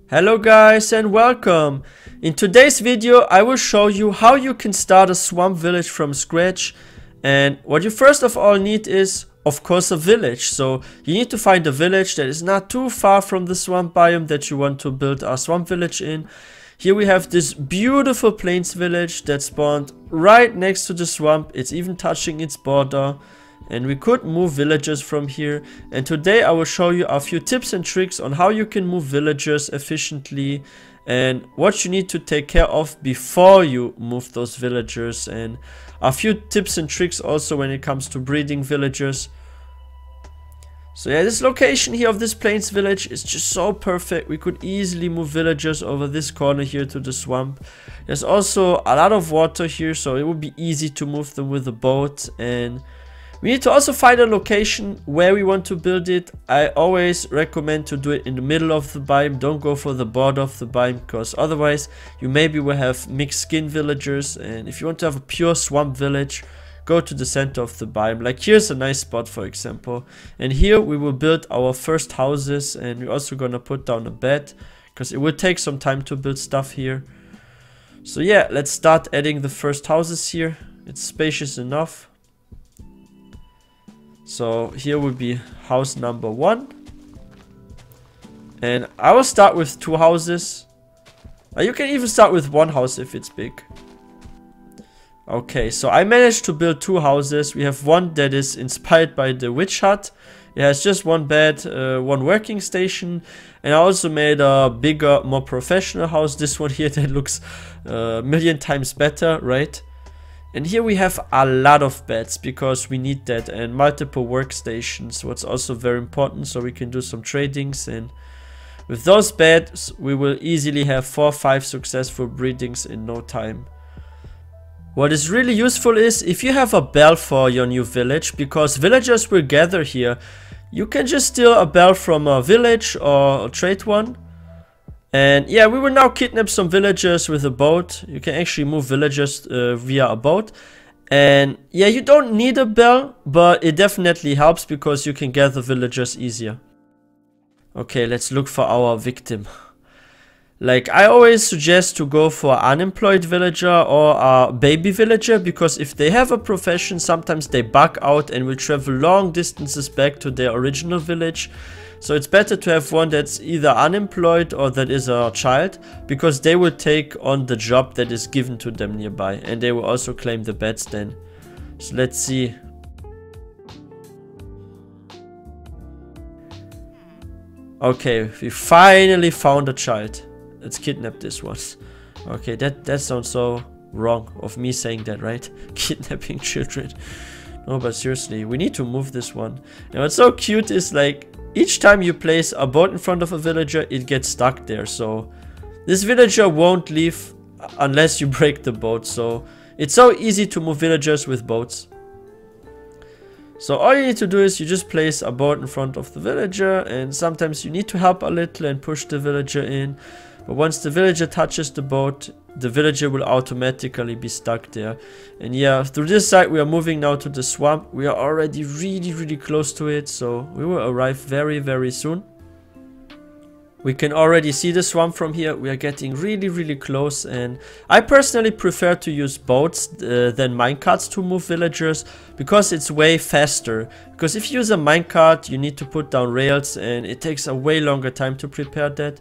Hello guys and welcome! In today's video I will show you how you can start a swamp village from scratch, and what you first of all need is of course a village. So you need to find a village that is not too far from the swamp biome that you want to build a swamp village in. Here we have this beautiful plains village that spawned right next to the swamp. It's even touching its border. And we could move villagers from here, and today I will show you a few tips and tricks on how you can move villagers efficiently and what you need to take care of before you move those villagers, and a few tips and tricks also when it comes to breeding villagers. So yeah, this location here of this plains village is just so perfect. We could easily move villagers over this corner here to the swamp. There's also a lot of water here, so it would be easy to move them with a boat. And we need to also find a location where we want to build it. I always recommend to do it in the middle of the biome. Don't go for the border of the biome, because otherwise you maybe will have mixed skin villagers. And if you want to have a pure swamp village, go to the center of the biome. Like here's a nice spot, for example. And here we will build our first houses, and we're also gonna put down a bed because it will take some time to build stuff here. So yeah, let's start adding the first houses here. It's spacious enough. So here will be house number 1. And I will start with 2 houses. You can even start with 1 house if it's big. Okay, so I managed to build 2 houses. We have one that is inspired by the witch hut. It has just 1 bed, 1 working station. And I also made a bigger, more professional house. This one here that looks a million times better, right? And here we have a lot of beds because we need that, and multiple workstations, what's also very important, so we can do some tradings. And with those beds we will easily have 4 or 5 successful breedings in no time. What is really useful is if you have a bell for your new village, because villagers will gather here. You can just steal a bell from a village or trade one. And yeah, we will now kidnap some villagers with a boat. You can actually move villagers via a boat. And yeah, you don't need a bell, but it definitely helps because you can gather villagers easier. Okay, let's look for our victim. Like, I always suggest to go for an unemployed villager or a baby villager, because if they have a profession, sometimes they bug out and will travel long distances back to their original village. So it's better to have one that's either unemployed or that is a child, because they will take on the job that is given to them nearby, and they will also claim the beds then. So let's see. Okay, we finally found a child. Let's kidnap this one. Okay, that sounds so wrong of me saying that, right? Kidnapping children. No, but seriously, we need to move this one. And what's so cute is, like, each time you place a boat in front of a villager, it gets stuck there. So this villager won't leave unless you break the boat. So it's so easy to move villagers with boats. So all you need to do is you just place a boat in front of the villager, and sometimes you need to help a little and push the villager in. But once the villager touches the boat, the villager will automatically be stuck there. And yeah, through this side we are moving now to the swamp. We are already really close to it, so we will arrive very soon. We can already see the swamp from here. We are getting really close, and I personally prefer to use boats than minecarts to move villagers, because it's way faster. Because if you use a minecart, you need to put down rails, and it takes a way longer time to prepare that.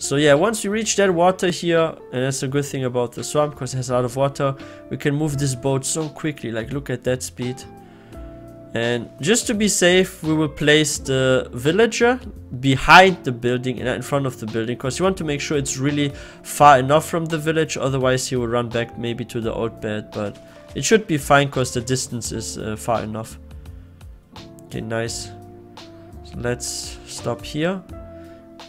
So yeah, once we reach that water here, and that's a good thing about the swamp because it has a lot of water, we can move this boat so quickly. Like, look at that speed. And just to be safe, we will place the villager behind the building and not in front of the building, because you want to make sure it's really far enough from the village, otherwise he will run back maybe to the old bed. But it should be fine because the distance is far enough. Okay, nice. So let's stop here.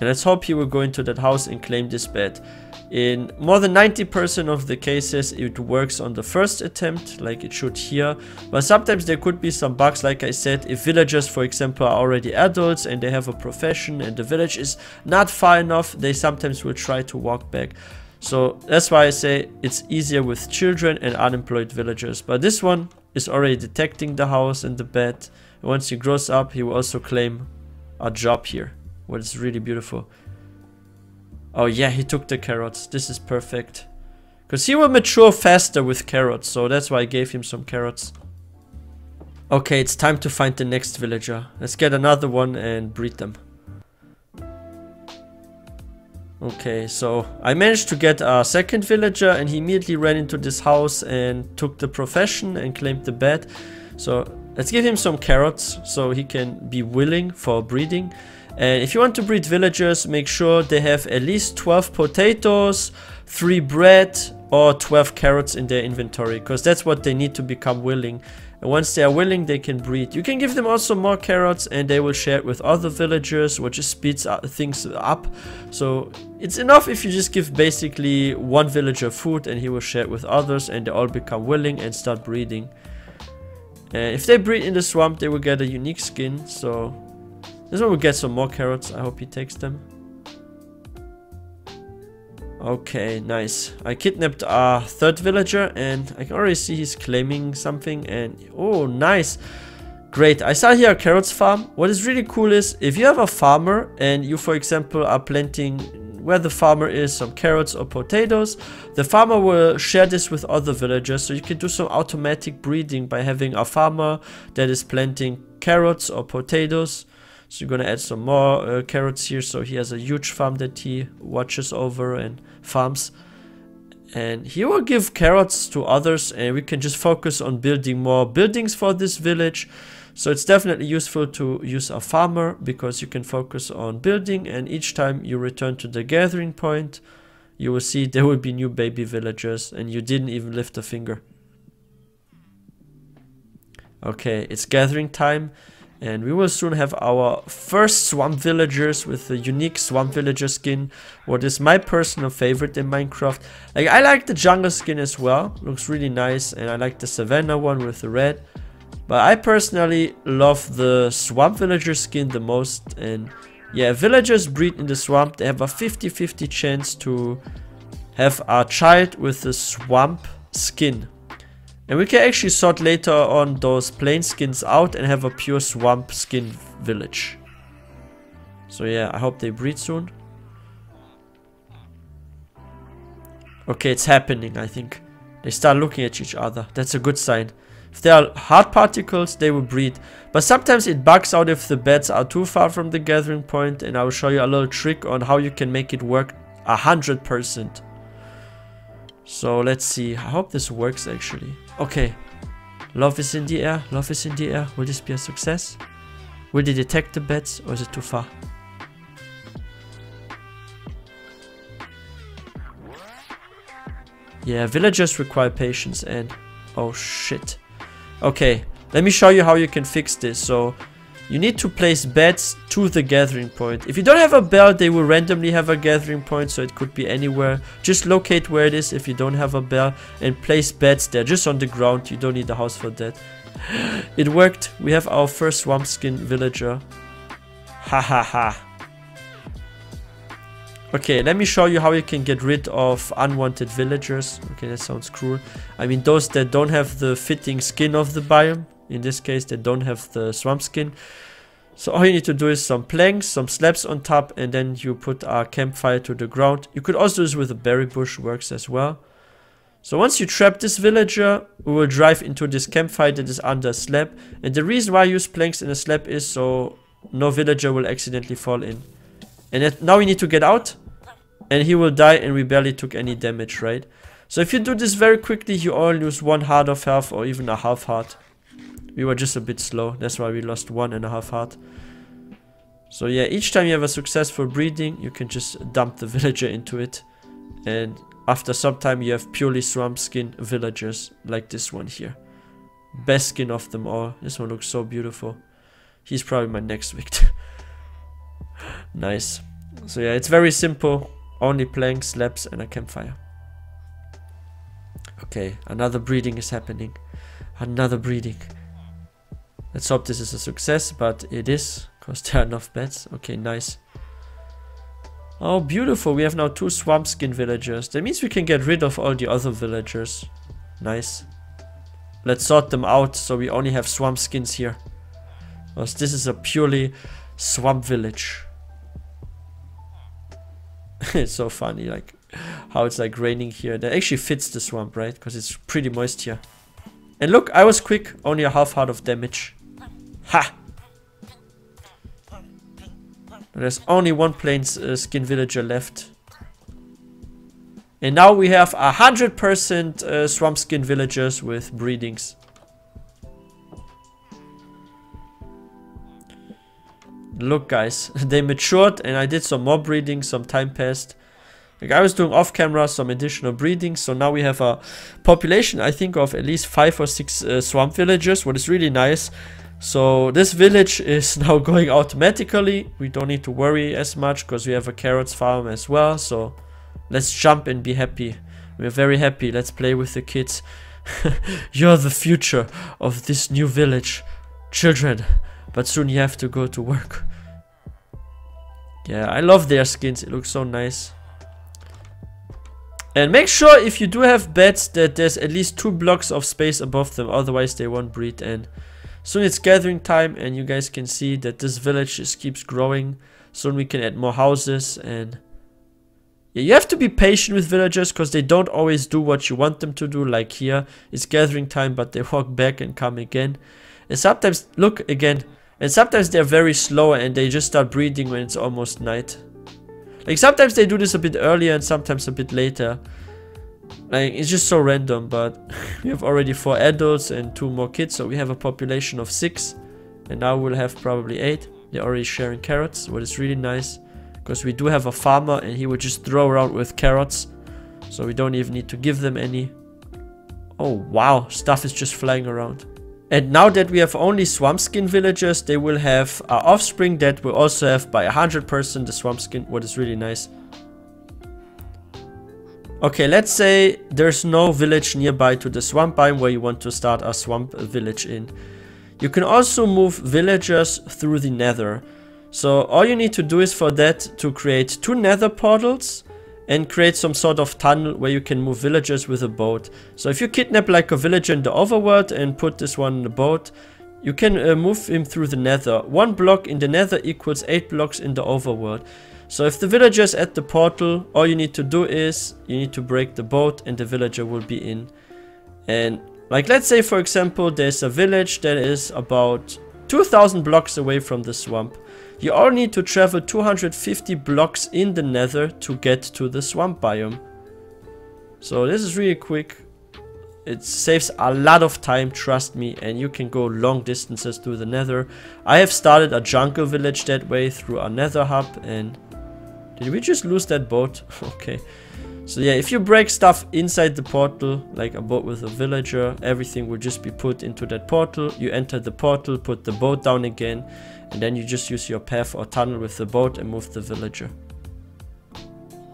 And let's hope he will go into that house and claim this bed. In more than 90% of the cases, it works on the first attempt, like it should here. But sometimes there could be some bugs, like I said. If villagers, for example, are already adults and they have a profession and the village is not far enough, they sometimes will try to walk back. So that's why I say it's easier with children and unemployed villagers. But this one is already detecting the house and the bed. And once he grows up, he will also claim a job here. What is really beautiful. Oh yeah, he took the carrots. This is perfect. Because he will mature faster with carrots, so that's why I gave him some carrots. Okay, it's time to find the next villager. Let's get another one and breed them. Okay, so I managed to get a second villager and he immediately ran into this house and took the profession and claimed the bed. So let's give him some carrots so he can be willing for breeding. And if you want to breed villagers, make sure they have at least 12 potatoes, 3 bread or 12 carrots in their inventory, because that's what they need to become willing. And once they are willing, they can breed. You can give them also more carrots and they will share it with other villagers, which just speeds things up. So it's enough if you just give basically one villager food and he will share it with others and they all become willing and start breeding. And if they breed in the swamp, they will get a unique skin. So this one will get some more carrots. I hope he takes them. Okay, nice. I kidnapped a third villager and I can already see he's claiming something and oh, nice. Great. I saw here a carrots farm. What is really cool is if you have a farmer and you, for example, are planting where the farmer is some carrots or potatoes, the farmer will share this with other villagers. So you can do some automatic breeding by having a farmer that is planting carrots or potatoes. So you're gonna add some more carrots here. So he has a huge farm that he watches over and farms. And he will give carrots to others and we can just focus on building more buildings for this village. So it's definitely useful to use a farmer because you can focus on building, and each time you return to the gathering point, you will see there will be new baby villagers and you didn't even lift a finger. Okay, it's gathering time. And we will soon have our first swamp villagers with the unique swamp villager skin. What is my personal favorite in Minecraft. Like, I like the jungle skin as well. Looks really nice. And I like the savannah one with the red. But I personally love the swamp villager skin the most. And yeah, villagers breed in the swamp. They have a 50-50 chance to have a child with the swamp skin. And we can actually sort later on those plain skins out and have a pure swamp skin village. So yeah, I hope they breed soon. Okay, it's happening, I think. They start looking at each other. That's a good sign. If they are hard particles, they will breed. But sometimes it bugs out if the beds are too far from the gathering point. And I will show you a little trick on how you can make it work 100%. So let's see. I hope this works actually. Okay. Love is in the air. Love is in the air. Will this be a success? Will they detect the beds or is it too far? Yeah, villagers require patience and... oh shit. Okay. Let me show you how you can fix this. So... you need to place beds to the gathering point. If you don't have a bell, they will randomly have a gathering point, so it could be anywhere. Just locate where it is if you don't have a bell and place beds there, just on the ground. You don't need a house for that. It worked. We have our first swamp skin villager. Ha ha ha. Okay, let me show you how you can get rid of unwanted villagers. Okay, that sounds cruel. I mean, those that don't have the fitting skin of the biome. In this case, they don't have the swamp skin. So all you need to do is some planks, some slabs on top, and then you put a campfire to the ground. You could also do this with a berry bush, works as well. So once you trap this villager, we will drive into this campfire that is under a slab. And the reason why I use planks in a slab is so no villager will accidentally fall in. And now we need to get out, and he will die, and we barely took any damage, right? So if you do this very quickly, you only lose 1 heart of health or even a half heart. We were just a bit slow, that's why we lost 1.5 heart. So yeah, each time you have a successful breeding, you can just dump the villager into it. And after some time you have purely swamp skin villagers, like this one here. Best skin of them all. This one looks so beautiful. He's probably my next victim. Nice. So yeah, it's very simple. Only planks, slabs and a campfire. Okay, another breeding is happening. Another breeding. Let's hope this is a success, but it is, because there are enough beds. Okay, nice. Oh, beautiful. We have now 2 swamp skin villagers. That means we can get rid of all the other villagers. Nice. Let's sort them out so we only have swamp skins here. Because this is a purely swamp village. It's so funny, like how it's like raining here. That actually fits the swamp, right? Because it's pretty moist here. And look, I was quick. Only a half heart of damage. Ha! There's only one plain skin villager left. And now we have 100% swamp skin villagers with breedings. Look, guys, they matured and I did some more breeding, some time passed. Like I was doing off camera some additional breeding, so now we have a population, I think, of at least 5 or 6 swamp villagers, what is really nice. So this village is now going automatically. We don't need to worry as much because we have a carrots farm as well. So let's jump and be happy. We're very happy. Let's play with the kids. You're the future of this new village, children. But soon you have to go to work. Yeah, I love their skins. It looks so nice. And make sure if you do have beds that there's at least 2 blocks of space above them. Otherwise they won't breed. And soon it's gathering time and you guys can see that this village just keeps growing. Soon we can add more houses. And yeah, you have to be patient with villagers because they don't always do what you want them to do. Like here, it's gathering time but they walk back and come again. And sometimes, look again. And sometimes they're very slow and they just start breeding when it's almost night. Like sometimes they do this a bit earlier and sometimes a bit later. Like it's just so random, but we have already 4 adults and 2 more kids, so we have a population of 6. And now we'll have probably 8. They're already sharing carrots, what is really nice. Because we do have a farmer and he would just throw around with carrots. So we don't even need to give them any. Oh wow, stuff is just flying around. And now that we have only swamp skin villagers, they will have our offspring that will also have by 100% the swamp skin, what is really nice. Okay, let's say there's no village nearby to the swamp biome where you want to start a swamp village in. You can also move villagers through the Nether. So all you need to do is for that to create 2 Nether portals and create some sort of tunnel where you can move villagers with a boat. So if you kidnap like a villager in the overworld and put this one in the boat, you can move him through the Nether. 1 block in the Nether equals 8 blocks in the overworld. So if the villager is at the portal, all you need to do is you need to break the boat and the villager will be in. And like let's say for example there's a village that is about 2000 blocks away from the swamp. You all need to travel 250 blocks in the Nether to get to the swamp biome. So this is really quick. It saves a lot of time, trust me, and you can go long distances through the Nether. I have started a jungle village that way through our Nether hub. And did we just lose that boat? Okay. So yeah, if you break stuff inside the portal, like a boat with a villager, everything will just be put into that portal. You enter the portal, put the boat down again, and then you just use your path or tunnel with the boat and move the villager.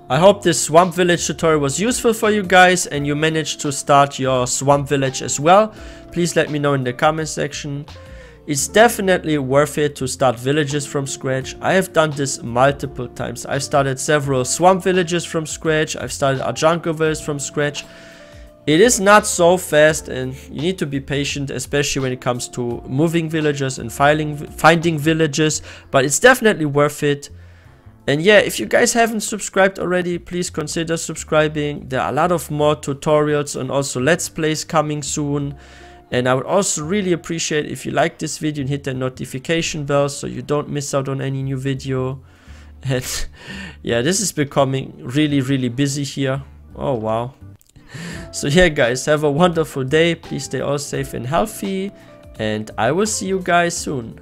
I hope this swamp village tutorial was useful for you guys and you managed to start your swamp village as well. Please let me know in the comment section. It's definitely worth it to start villages from scratch. I have done this multiple times. I've started several swamp villages from scratch. I've started a jungle village from scratch. It is not so fast and you need to be patient, especially when it comes to moving villagers and finding villages, but it's definitely worth it. And yeah, if you guys haven't subscribed already, please consider subscribing. There are a lot of more tutorials and also let's plays coming soon. And I would also really appreciate if you like this video and hit the notification bell so you don't miss out on any new video. And yeah, this is becoming really busy here. Oh wow. So yeah guys, have a wonderful day. Please stay all safe and healthy. And I will see you guys soon.